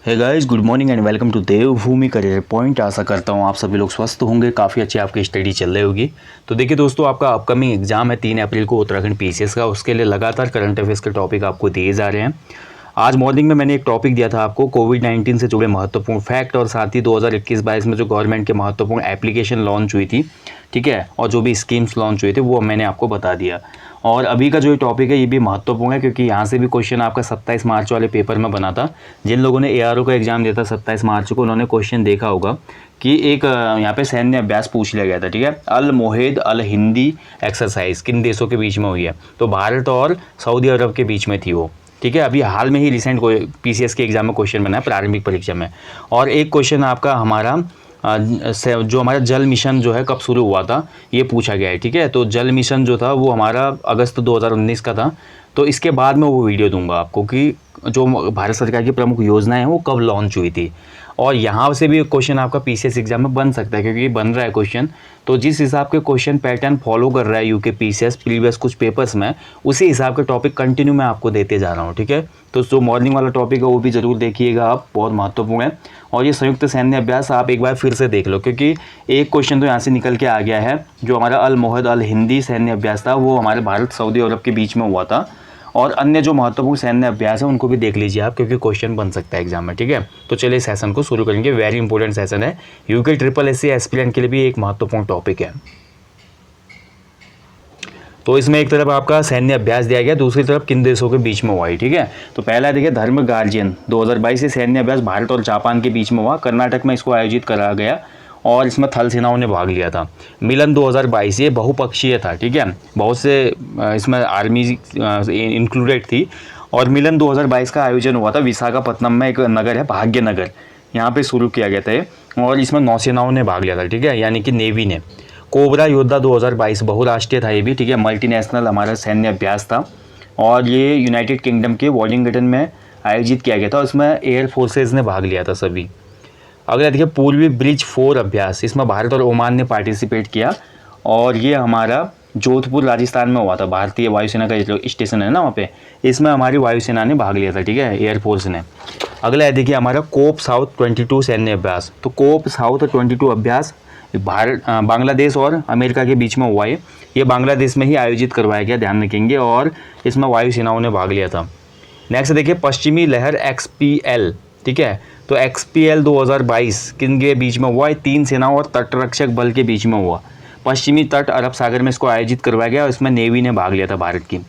Hey guys, good morning and welcome to Devbhoomi career point. आशा करता हूँ आप सभी लोग स्वस्थ होंगे, काफ़ी अच्छी आपकी स्टडी चल रही होगी। तो देखिए दोस्तों, आपका अपकमिंग एग्जाम है 3 अप्रैल को उत्तराखंड पीसीएस का। उसके लिए लगातार करंट अफेयर्स के टॉपिक आपको दिए जा रहे हैं। आज मॉर्निंग में मैंने एक टॉपिक दिया था आपको कोविड-19 से जुड़े महत्वपूर्ण फैक्ट और साथ ही 2021-22 में जो गवर्नमेंट के महत्वपूर्ण एप्लीकेशन लॉन्च हुई थी, ठीक है, और जो भी स्कीम्स लॉन्च हुए थे वो मैंने आपको बता दिया। और अभी का जो ये टॉपिक है ये भी महत्वपूर्ण है क्योंकि यहाँ से भी क्वेश्चन आपका 27 मार्च वाले पेपर में बना था। जिन लोगों ने एआरओ का एग्जाम दिया था 27 मार्च को, उन्होंने क्वेश्चन देखा होगा कि एक यहाँ पे सैन्य अभ्यास पूछ लिया गया था, ठीक है। अल मोहेद अल हिंदी एक्सरसाइज किन देशों के बीच में हुई है? तो भारत और सऊदी अरब के बीच में थी वो, ठीक है। अभी हाल में ही रिसेंट पीसीएस के एग्जाम में क्वेश्चन बना है प्रारंभिक परीक्षा में। और एक क्वेश्चन आपका हमारा जो हमारा जल मिशन जो है कब शुरू हुआ था ये पूछा गया है, ठीक है। तो जल मिशन जो था वो हमारा अगस्त 2019 का था। तो इसके बाद मैं वो वीडियो दूंगा आपको कि जो भारत सरकार की प्रमुख योजनाएं हैं वो कब लॉन्च हुई थी। और यहाँ से भी क्वेश्चन आपका पीसीएस एग्जाम में बन सकता है क्योंकि ये बन रहा है क्वेश्चन। तो जिस हिसाब के क्वेश्चन पैटर्न फॉलो कर रहा है यूके पीसीएस प्रीवियस कुछ पेपर्स में, उसी हिसाब के टॉपिक कंटिन्यू मैं आपको देते जा रहा हूँ, ठीक है। तो जो मॉर्निंग वाला टॉपिक है वो भी ज़रूर देखिएगा आप, बहुत महत्वपूर्ण है। और ये संयुक्त सैन्य अभ्यास आप एक बार फिर से देख लो क्योंकि एक क्वेश्चन तो यहाँ से निकल के आ गया है। जो हमारा अल मोहद अल हिंदी सैन्य अभ्यास था वो हमारे भारत सऊदी अरब के बीच में हुआ था। और अन्य जो महत्वपूर्ण सैन्य अभ्यास है उनको भी देख लीजिए आप क्योंकि क्वेश्चन बन सकता है एग्जाम में, ठीक है। तो चलिए सेशन को शुरू करेंगे। वेरी इंपॉर्टेंट सेशन है, यूके ट्रिपल एससी एस्पिरेंट के लिए भी एक महत्वपूर्ण टॉपिक है। तो इसमें एक तरफ आपका सैन्य अभ्यास दिया गया, दूसरी तरफ किन देशों के बीच में हुआ है, ठीक है। तो पहला देखिए धर्म गार्जियन 2022 से सैन्य अभ्यास भारत और जापान के बीच में हुआ। कर्नाटक में इसको आयोजित करा गया और इसमें थल सेनाओं ने भाग लिया था। मिलन 2022 ये बहुपक्षीय था, ठीक है। बहुत से इसमें आर्मी इंक्लूडेड थी। और मिलन 2022 का आयोजन हुआ था विशाखापत्तनम में, एक नगर है भाग्यनगर, यहाँ पे शुरू किया गया था। और इसमें नौसेनाओं ने भाग लिया था, ठीक है, यानी कि नेवी ने। कोबरा योद्धा 2022 बहुराष्ट्रीय था ये भी, ठीक है, मल्टीनेशनल हमारा सैन्य अभ्यास था। और ये यूनाइटेड किंगडम के वॉलिंगटन में आयोजित किया गया था। उसमें एयर फोर्सेज ने भाग लिया था सभी। अगला देखिए पूर्वी ब्रिज 4 अभ्यास, इसमें भारत और ओमान ने पार्टिसिपेट किया और ये हमारा जोधपुर राजस्थान में हुआ था। भारतीय वायुसेना का जो स्टेशन है ना वहाँ पे, इसमें हमारी वायुसेना ने भाग लिया था, ठीक है, एयरफोर्स ने। अगला है देखिए हमारा कोप साउथ 22 सैन्य अभ्यास। तो कोप साउथ 22 अभ्यास बांग्लादेश और अमेरिका के बीच में हुआ है। ये बांग्लादेश में ही आयोजित करवाया गया, ध्यान रखेंगे, और इसमें वायुसेनाओं ने भाग लिया था। नेक्स्ट देखिए पश्चिमी लहर XPL, ठीक है। तो XPL 2022 किन के बीच में हुआ है? 3 सेनाओं और तटरक्षक बल के बीच में हुआ। पश्चिमी तट अरब सागर में इसको आयोजित करवाया गया और इसमें नेवी ने भाग लिया था भारत की।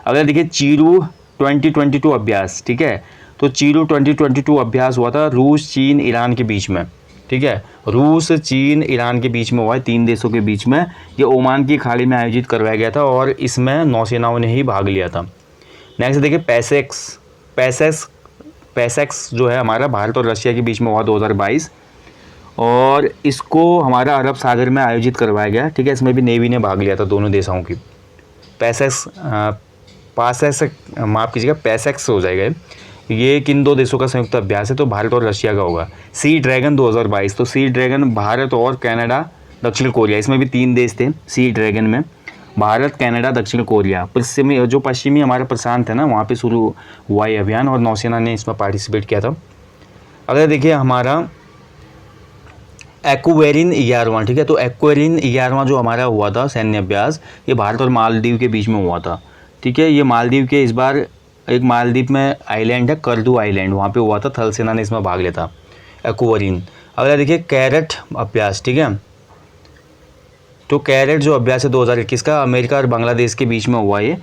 अगर देखिए चीरू 2022 अभ्यास, ठीक है। तो चीरू 2022 अभ्यास हुआ था रूस चीन ईरान के बीच में, ठीक है। रूस चीन ईरान के बीच में हुआ है, 3 देशों के बीच में। ये ओमान की खाड़ी में आयोजित करवाया गया था और इसमें नौसेनाओं ने ही भाग लिया था। नेक्स्ट देखिए पैसेक्स जो है हमारा भारत और रशिया के बीच में हुआ 2022 और इसको हमारा अरब सागर में आयोजित करवाया गया, ठीक है। इसमें भी नेवी ने भाग लिया था दोनों देशों की। माफ़ कीजिएगा, पैसेक्स हो जाएगा। ये किन 2 देशों का संयुक्त अभ्यास है? तो भारत और रशिया का होगा। सी ड्रैगन 2022, तो सी ड्रैगन भारत और कनाडा दक्षिण कोरिया, इसमें भी 3 देश थे सी ड्रैगन में, भारत कनाडा दक्षिण कोरिया। पश्चिमी हमारा प्रशांत है ना, वहाँ पे शुरू हुआ ये अभियान और नौसेना ने इसमें पार्टिसिपेट किया था। अगर देखिए हमारा एक्वेरिन 11वां, ठीक है। तो एक्वेरिन 11वां जो हमारा हुआ था सैन्य अभ्यास, ये भारत और मालदीव के बीच में हुआ था, ठीक है। ये मालदीव के इस बार एक मालदीव में आइलैंड है करदू आइलैंड, वहाँ पे हुआ था, थल सेना ने इसमें भाग लिया था एक्वेरिन। अगर देखिए कैरेट अभ्यास, ठीक है। तो कैरेट जो अभ्यास है 2021 का अमेरिका और बांग्लादेश के बीच में हुआ ये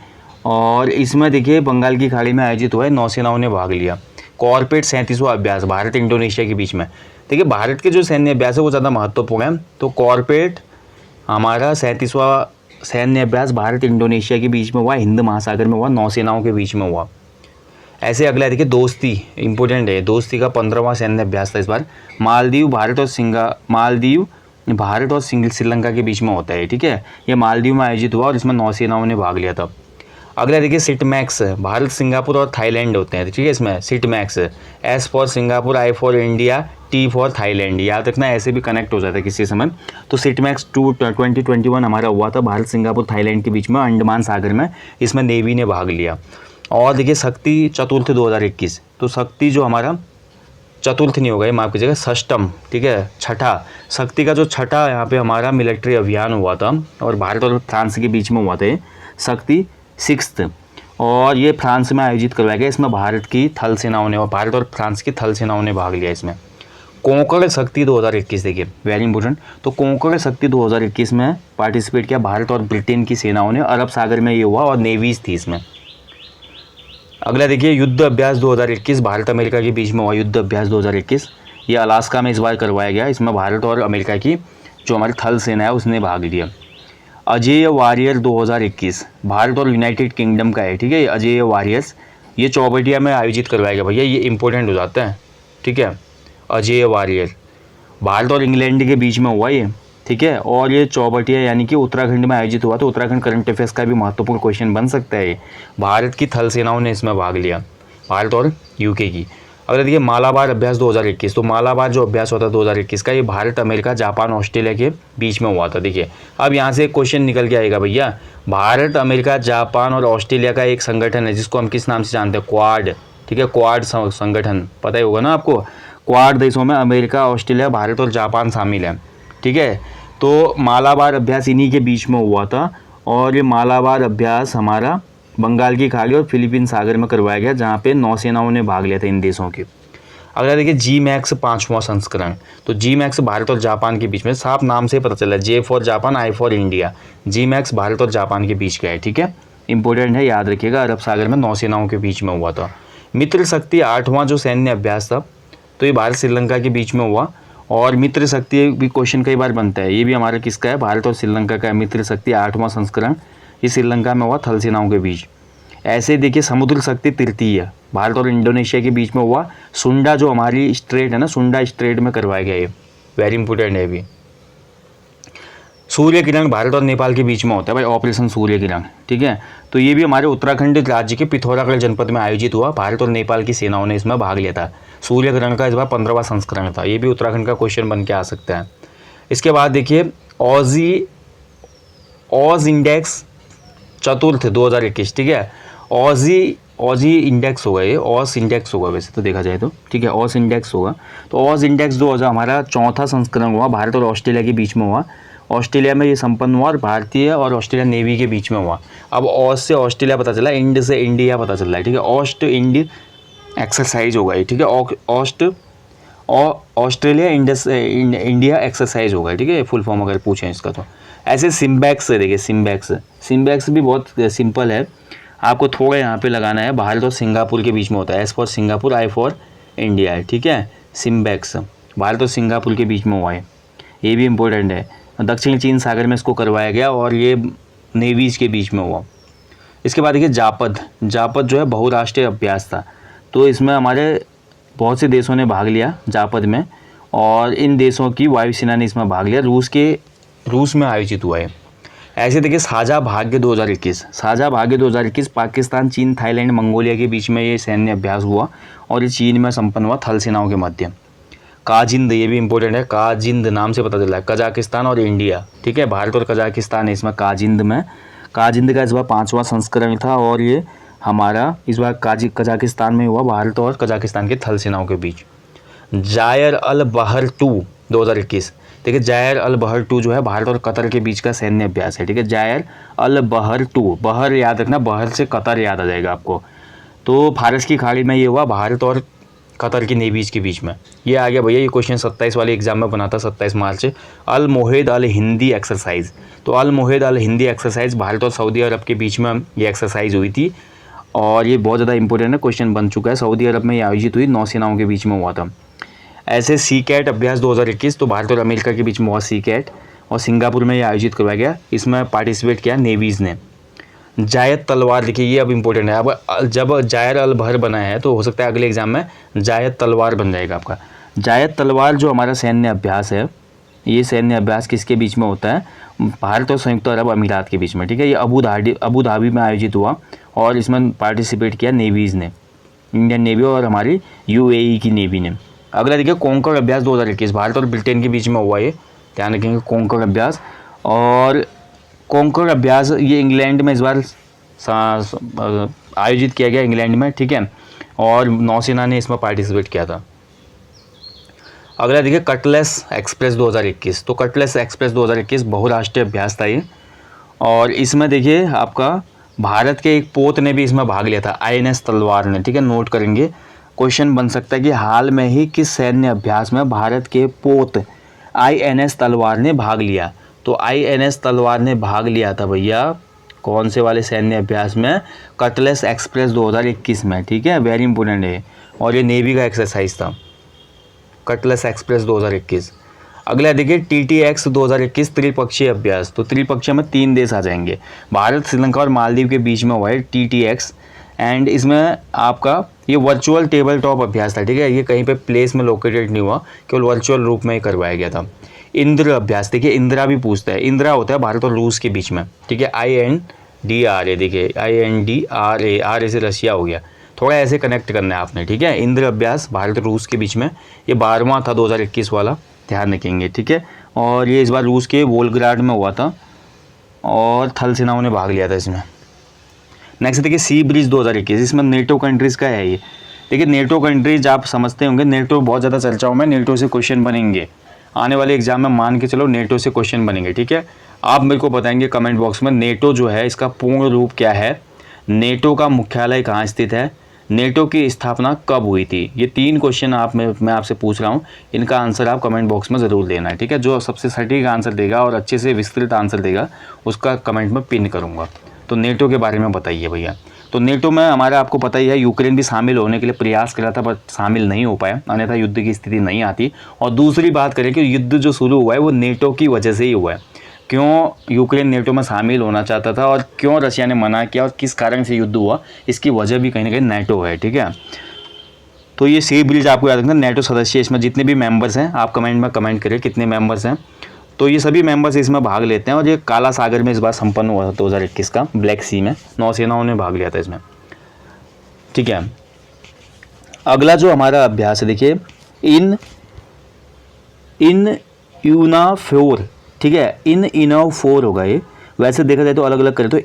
और इसमें देखिए बंगाल की खाड़ी में आयोजित हुआ है, नौसेनाओं ने भाग लिया। कॉर्पेट 37वां अभ्यास भारत इंडोनेशिया के बीच में। देखिए भारत के जो सैन्य अभ्यास है वो ज़्यादा महत्वपूर्ण है। तो कॉर्पेट हमारा 37वां सैन्य अभ्यास भारत इंडोनेशिया के बीच में हुआ, हिंद महासागर में हुआ, नौसेनाओं के बीच में हुआ। ऐसे अगला देखिए दोस्ती इंपॉर्टेंट है, दोस्ती का 15वां सैन्य अभ्यास था इस बार। मालदीव भारत और श्रीलंका के बीच में होता है, ठीक है। ये मालदीव में आयोजित हुआ और इसमें नौसेनाओं ने भाग लिया था। अगला देखिए सिटमैक्स, भारत सिंगापुर और थाईलैंड होते हैं, ठीक है। इसमें सिटमैक्स, S for Singapore, I for India, T for Thailand, याद रखना, ऐसे भी कनेक्ट हो जाता है किसी समय। तो सिटमैक्स 2021 हमारा हुआ था भारत सिंगापुर थाईलैंड के बीच में अंडमान सागर में, इसमें नेवी ने भाग लिया। और देखिए शक्ति चतुर्थ 2021, तो शक्ति जो हमारा चतुर्थ नहीं होगा, ये माफ कीजिएगा, षष्टम, ठीक है, छठा, शक्ति का जो छठा यहाँ पे हमारा मिलिट्री अभियान हुआ था और भारत और फ्रांस के बीच में हुआ था, शक्ति सिक्स्थ, और ये फ्रांस में आयोजित करवाया गया। इसमें भारत की थल सेनाओं ने और भारत और फ्रांस की थल सेनाओं ने भाग लिया इसमें। कोंकण शक्ति 2021, देखिए वेरी इंपॉर्टेंट, तो कोंकण शक्ति 2021 में पार्टिसिपेट किया भारत और ब्रिटेन की सेनाओं ने, अरब सागर में ये हुआ और नेवीज थी इसमें। अगला देखिए युद्ध अभ्यास 2021, भारत अमेरिका के बीच में हुआ युद्ध अभ्यास 2021, ये अलास्का में इस बार करवाया गया। इसमें भारत और अमेरिका की जो हमारी थल सेना है उसने भाग लिया। अजेय वॉरियर 2021 भारत और यूनाइटेड किंगडम का है, ठीक है, अजेय वॉरियर्स, ये चौबटिया में आयोजित करवाया गया। भैया ये इंपॉर्टेंट हो जाता है, ठीक है, अजेय वॉरियर भारत और इंग्लैंड के बीच में हुआ ये, ठीक है, और ये चौबटिया यानी कि उत्तराखंड में आयोजित हुआ। तो उत्तराखंड करंट अफेयर्स का भी महत्वपूर्ण क्वेश्चन बन सकता है। भारत की थल सेनाओं ने इसमें भाग लिया, भारत और यूके की। अगर देखिए मालाबार अभ्यास 2021, तो मालाबार जो अभ्यास होता है 2021 का, ये भारत अमेरिका जापान ऑस्ट्रेलिया के बीच में हुआ था। देखिए अब यहाँ से एक क्वेश्चन निकल के आएगा भैया, भारत अमेरिका जापान और ऑस्ट्रेलिया का एक संगठन है जिसको हम किस नाम से जानते हैं, क्वाड, ठीक है, क्वाड संगठन, पता ही होगा ना आपको। क्वाड देशों में अमेरिका, ऑस्ट्रेलिया, भारत और जापान शामिल है, ठीक है। तो मालाबार अभ्यास इन्हीं के बीच में हुआ था और ये मालाबार अभ्यास हमारा बंगाल की खाड़ी और फिलीपीन सागर में करवाया गया, जहाँ पे नौसेनाओं ने भाग लिया था इन देशों के। अगला देखिए जी मैक्स 5वां संस्करण, तो जी मैक्स भारत और जापान के बीच में, साफ नाम से पता चला, J for Japan, I for India, JIMEX Bharat और जापान के बीच का है, ठीक है, इंपॉर्टेंट है, याद रखिएगा, अरब सागर में नौसेनाओं के बीच में हुआ था। मित्र शक्ति 8वां जो सैन्य अभ्यास था, तो ये भारत श्रीलंका के बीच में हुआ। और मित्र शक्ति भी क्वेश्चन कई बार बनता है, ये भी हमारा किसका है, भारत और श्रीलंका का है। मित्र शक्ति 8वां संस्करण, ये श्रीलंका में हुआ थल सेनाओं के बीच। ऐसे देखिए समुद्र शक्ति तृतीय भारत और इंडोनेशिया के बीच में हुआ। सुंडा जो हमारी स्ट्रेट है ना, सुंडा स्ट्रेट में करवाया गया, ये वेरी इंपॉर्टेंट है भी। सूर्य किरण भारत और नेपाल के बीच में होता है भाई, ऑपरेशन सूर्य किरण, ठीक है, तो ये भी हमारे उत्तराखंड राज्य के पिथौरागढ़ जनपद में आयोजित हुआ। भारत और नेपाल की सेनाओं ने इसमें भाग लिया था। सूर्य किरण का इस बार 15वां संस्करण था, ये भी उत्तराखंड का क्वेश्चन बन के आ सकता है। इसके बाद देखिए ऑज इंडेक्स चतुर्थ 2021, ठीक है, ऑजी इंडेक्स होगा, ये ऑस इंडेक्स होगा वैसे तो देखा जाए तो, ठीक है, ऑस इंडेक्स होगा। तो ऑस इंडेक्स 2000 हमारा चौथा संस्करण हुआ, भारत और ऑस्ट्रेलिया के बीच में हुआ। ऑस्ट्रेलिया में ये संपन्न हुआ और भारतीय और ऑस्ट्रेलिया नेवी के बीच में हुआ। अब ऑस से ऑस्ट्रेलिया पता चला, इंड से इंडिया पता चल रहा है, ठीक है, ऑस्ट इंड एक्सरसाइज होगा ये, ठीक है, ऑस्ट्रेलिया इंडिया एक्सरसाइज होगा, ठीक है, फुल फॉर्म अगर पूछें इसका तो। ऐसे सिम्बैक्स है, देखिए सिम्बैक्स भी बहुत सिंपल है, आपको थोड़ा यहाँ पे लगाना है, भारत और सिंगापुर के बीच में होता है, S for Singapore, I for India है, ठीक है, सिम्बैक्स भारत और सिंगापुर के बीच में हुआ है, ये भी इम्पोर्टेंट है। दक्षिण चीन सागर में इसको करवाया गया और ये नेवीज़ के बीच में हुआ। इसके बाद देखिए जापद जो है बहुराष्ट्रीय अभ्यास था, तो इसमें हमारे बहुत से देशों ने भाग लिया जापद में, और इन देशों की वायुसेना ने इसमें भाग लिया। रूस में आयोजित हुआ है। ऐसे देखिए साझा भाग्य 2021 पाकिस्तान, चीन, थाईलैंड, मंगोलिया के बीच में ये सैन्य अभ्यास हुआ और ये चीन में संपन्न हुआ थल सेनाओं के मध्य। काजिंद, ये भी इंपॉर्टेंट है, काजिंद नाम से पता चल रहा है, कजाकिस्तान और इंडिया, ठीक है, भारत और कजाकिस्तान है इसमें काजिंद में। काजिंद का इस बार 5वां संस्करण था और ये हमारा इस बार कजाकिस्तान में हुआ, भारत और कजाकिस्तान के थल सेनाओं के बीच। जायर अल बहर 2 2021, देखिए जायर अल बहर 2 जो है भारत और कतर के बीच का सैन्य अभ्यास है, ठीक है, जायर अल बहर 2, बहर याद रखना, बहर से कतर याद आ जाएगा आपको। तो फारस की खाड़ी में ये हुआ, भारत और कतर की नेवीज़ के बीच में। ये आ गया भैया, ये क्वेश्चन 27 वाले एग्जाम में बना था 27 मार्च। अल मोहेद अल हिंदी एक्सरसाइज, तो अल मोहेद अल हिंदी एक्सरसाइज भारत और सऊदी अरब के बीच में ये एक्सरसाइज हुई थी और ये बहुत ज़्यादा इंपॉर्टेंट है, क्वेश्चन बन चुका है। सऊदी अरब में ये आयोजित हुई, नौसेनाओं के बीच में हुआ था। ऐसे सी कैट अभ्यास 2021, तो भारत और अमेरिका के बीच में हुआ सी कैट और सिंगापुर में ये आयोजित करवाया गया, इसमें पार्टिसिपेट किया नेवीज़ ने। जायद तलवार, देखिए ये अब इम्पोर्टेंट है, अब जब जायर अल बहर बना है तो हो सकता है अगले एग्जाम में जायद तलवार बन जाएगा आपका। जायद तलवार जो हमारा सैन्य अभ्यास है, ये सैन्य अभ्यास किसके बीच में होता है, भारत और संयुक्त अरब अमीरात के बीच में, ठीक है, ये अबू धाबी में आयोजित हुआ और इसमें पार्टिसिपेट किया नेवीज़ ने, इंडियन नेवी और हमारी UAE की नेवी ने। अगला देखिए कोंकण अभ्यास 2021, भारत और ब्रिटेन के बीच में हुआ, ये ध्यान रखेंगे कोंकण अभ्यास। और कोंकण अभ्यास ये इंग्लैंड में इस बार आयोजित किया गया, इंग्लैंड में, ठीक है, और नौसेना ने इसमें पार्टिसिपेट किया था। अगला देखिए कटलेस एक्सप्रेस 2021। तो कटलेस एक्सप्रेस 2021 बहुराष्ट्रीय अभ्यास था ये, और इसमें देखिए आपका भारत के एक पोत ने भी इसमें भाग लिया था, INS तलवार ने। ठीक है, नोट करेंगे, क्वेश्चन बन सकता है कि हाल में ही किस सैन्य अभ्यास में भारत के पोत INS तलवार ने भाग लिया। तो INS तलवार ने भाग लिया था भैया कौन से वाले सैन्य अभ्यास में, कटलेस एक्सप्रेस 2021 में। ठीक है, वेरी इंपॉर्टेंट है, और ये नेवी का एक्सरसाइज था कटलेस एक्सप्रेस 2021। अगला देखिए TTX 2021 त्रिपक्षीय अभ्यास। तो त्रिपक्षीय में 3 देश आ जाएंगे, भारत, श्रीलंका और मालदीव के बीच में हुआ है TTX, एंड इसमें आपका ये वर्चुअल टेबल टॉप अभ्यास था। ठीक है, ये कहीं पे प्लेस में लोकेटेड नहीं हुआ, केवल वर्चुअल रूप में ही करवाया गया था। इंद्र अभ्यास, देखिए इंदिरा भी पूछता है, इंदिरा होता है भारत और रूस के बीच में। ठीक है, INDRA, देखिए INDRA, RA से रशिया हो गया, थोड़ा ऐसे कनेक्ट करना है आपने। ठीक है, इंद्र अभ्यास भारत और रूस के बीच में, ये 12वां था 2021 वाला, ध्यान रखेंगे। ठीक है, और ये इस बार रूस के वोल्गग्राड में हुआ था और थल सेनाओं ने भाग लिया था इसमें। नेक्स्ट देखिए सी ब्रिज 2021, इसमें नेटो कंट्रीज़ का है ये। देखिए नेटो कंट्रीज आप समझते होंगे, नेटो बहुत ज़्यादा चर्चाओं में, नेटो से क्वेश्चन बनेंगे आने वाले एग्जाम में, मान के चलो नेटो से क्वेश्चन बनेंगे। ठीक है, आप मेरे को बताएंगे कमेंट बॉक्स में नेटो जो है इसका पूर्ण रूप क्या है, नेटो का मुख्यालय कहाँ स्थित है, नेटो की स्थापना कब हुई थी। ये 3 क्वेश्चन मैं आपसे पूछ रहा हूँ, इनका आंसर आप कमेंट बॉक्स में ज़रूर देना है। ठीक है, जो सबसे सटीक आंसर देगा और अच्छे से विस्तृत आंसर देगा उसका कमेंट में पिन करूँगा। तो नेटो के बारे में बताइए भैया। तो नेटो में हमारा आपको पता ही है, यूक्रेन भी शामिल होने के लिए प्रयास कर रहा था पर शामिल नहीं हो पाया, अन्यथा युद्ध की स्थिति नहीं आती। और दूसरी बात करें कि युद्ध जो शुरू हुआ है वो नेटो की वजह से ही हुआ है। क्यों यूक्रेन नेटो में शामिल होना चाहता था और क्यों रशिया ने मना किया और किस कारण से युद्ध हुआ, इसकी वजह भी कहीं ना कहीं नेटो है। ठीक है, तो ये सी ब्रिज आपको याद रखना, नेटो सदस्य इसमें जितने भी मेंबर्स हैं, आप कमेंट में कमेंट करें कितने मेंबर्स हैं। तो ये सभी मेंबर्स इसमें भाग लेते हैं, और ये काला सागर में इस बार संपन्न हुआ था 2021 का, ब्लैक सी में नौसेनाओं ने भाग लिया था इसमें। ठीक है, अगला जो हमारा अभ्यास है देखिए इन यूनाफोर। ठीक है, INAVFOR होगा ये, वैसे देखा जाए तो अलग अलग करें तो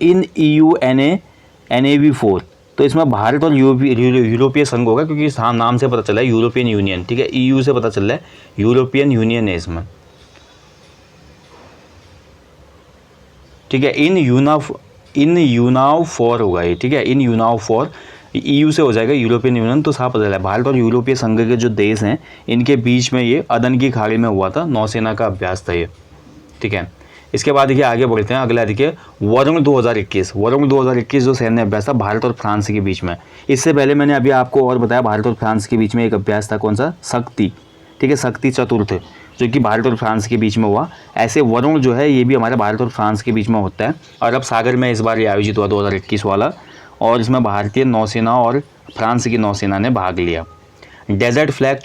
NAVFOR। तो इसमें भारत और यूरोपीय संघ होगा, क्योंकि नाम से पता चला है यूरोपियन यूनियन। ठीक है, EU से पता चल रहा है यूरोपियन यूनियन है इसमें। ठीक है, इन यूनावफोर होगा ये। ठीक है, इन यूनावफोर EU से हो जाएगा यूरोपियन यूनियन, तो साफ पता चला है भारत और यूरोपीय संघ के जो देश हैं इनके बीच में ये अदन की खाड़ी में हुआ था, नौसेना का अभ्यास था ये। ठीक है, इसके बाद देखिए आगे बढ़ते हैं। अगला देखिए वरुण 2021। वरुण 2021 जो सैन्य अभ्यास था भारत और फ्रांस के बीच में। इससे पहले मैंने अभी आपको और बताया भारत और फ्रांस के बीच में एक अभ्यास था, कौन सा, शक्ति। ठीक है, शक्ति चतुर्थ, जो कि भारत और फ्रांस के बीच में हुआ। ऐसे वरुण जो है ये भी हमारे भारत और फ्रांस के बीच में होता है, अरब सागर में इस बार ये आयोजित हुआ 2021 वाला, और इसमें भारतीय नौसेना और फ्रांस की नौसेना ने भाग लिया। डेजर्ट फ्लैग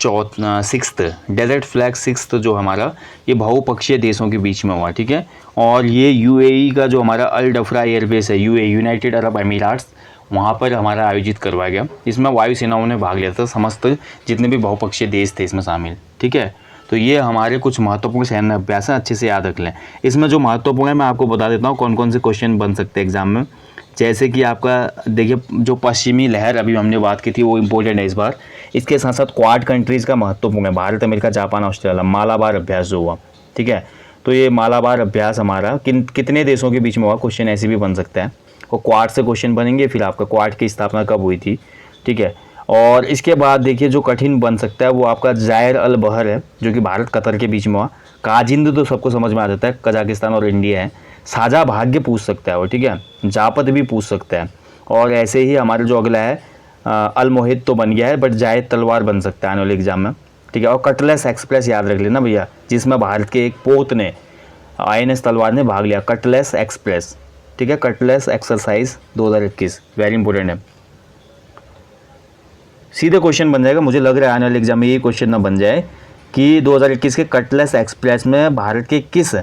6th जो हमारा ये बहुपक्षीय देशों के बीच में हुआ। ठीक है, और ये UAE का जो हमारा अल डफरा एयरबेस है, UAE यूनाइटेड अरब अमीराट्स, वहाँ पर हमारा आयोजित करवाया गया। इसमें वायुसेनाओं ने भाग लिया था, समस्त जितने भी बहुपक्षीय देश थे इसमें शामिल। ठीक है, तो ये हमारे कुछ महत्वपूर्ण सैन्य अभ्यास हैं, अच्छे से याद रख लें। इसमें जो महत्वपूर्ण है मैं आपको बता देता हूँ कौन कौन से क्वेश्चन बन सकते हैं एग्जाम में। जैसे कि आपका देखिए जो पश्चिमी लहर अभी हमने बात की थी वो इम्पोर्टेंट है इस बार। इसके साथ साथ क्वाड कंट्रीज़ का महत्वपूर्ण है, Bharat, America, Japan, Australia, Malabar अभ्यास जो हुआ। ठीक है, तो ये मालाबार अभ्यास हमारा कितने देशों के बीच में हुआ, क्वेश्चन ऐसे भी बन सकता है। और क्वाड से क्वेश्चन बनेंगे, फिर आपका क्वाड की स्थापना कब हुई थी। ठीक है, और इसके बाद देखिए जो कठिन बन सकता है वो आपका जायर अल बहर है, जो कि भारत कतर के बीच में हुआ। काजिंद तो सबको समझ में आ जाता है, कजाकिस्तान और इंडिया है। साझा भाग्य पूछ सकता है वो। ठीक है, जापद भी पूछ सकता है। और ऐसे ही हमारा जो अगला है अल मोहित तो बन गया है, बट जायद तलवार बन सकता है आने वाले एग्जाम में। ठीक है, और कटलेस एक्सप्रेस याद रख लेना भैया, जिसमें भारत के एक पोत ने INS तलवार ने भाग लिया, कटलेस एक्सप्रेस। ठीक है, कटलेस एक्सरसाइज 2021 वेरी इंपॉर्टेंट है। सीधे क्वेश्चन बन जाएगा, मुझे लग रहा है आने वाले एग्जाम में ये क्वेश्चन ना बन जाए कि 2021 के कटलेस एक्सप्रेस में भारत के किस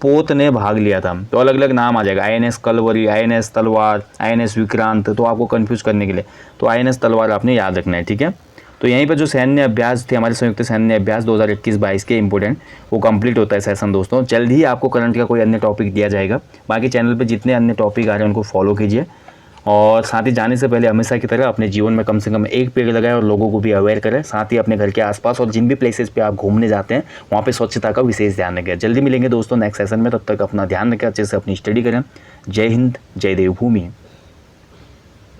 पोत ने भाग लिया था। तो अलग अलग नाम आ जाएगा, INS कलवरी, INS तलवार, INS विक्रांत, तो आपको कंफ्यूज करने के लिए तो INS तलवार आपने याद रखना है। ठीक है, तो यहीं पर जो सैन्य अभ्यास थे हमारे संयुक्त सैन्य अभ्यास 2021-22 के इंपॉर्टेंट, वो कंप्लीट होता है सेशन दोस्तों। जल्द ही आपको करंट का कोई अन्य टॉपिक दिया जाएगा। बाकी चैनल पर जितने अन्य टॉपिक आ रहे हैं उनको फॉलो कीजिए, और साथ ही जाने से पहले हमेशा की तरह अपने जीवन में कम से कम एक पेड़ लगाएं और लोगों को भी अवेयर करें। साथ ही अपने घर के आसपास और जिन भी प्लेसेस पे आप घूमने जाते हैं वहाँ पे स्वच्छता का विशेष ध्यान रखें। जल्दी मिलेंगे दोस्तों नेक्स्ट सेशन में, तब तक अपना ध्यान रखें, अच्छे से अपनी स्टडी करें। जय हिंद, जय देवभूमि।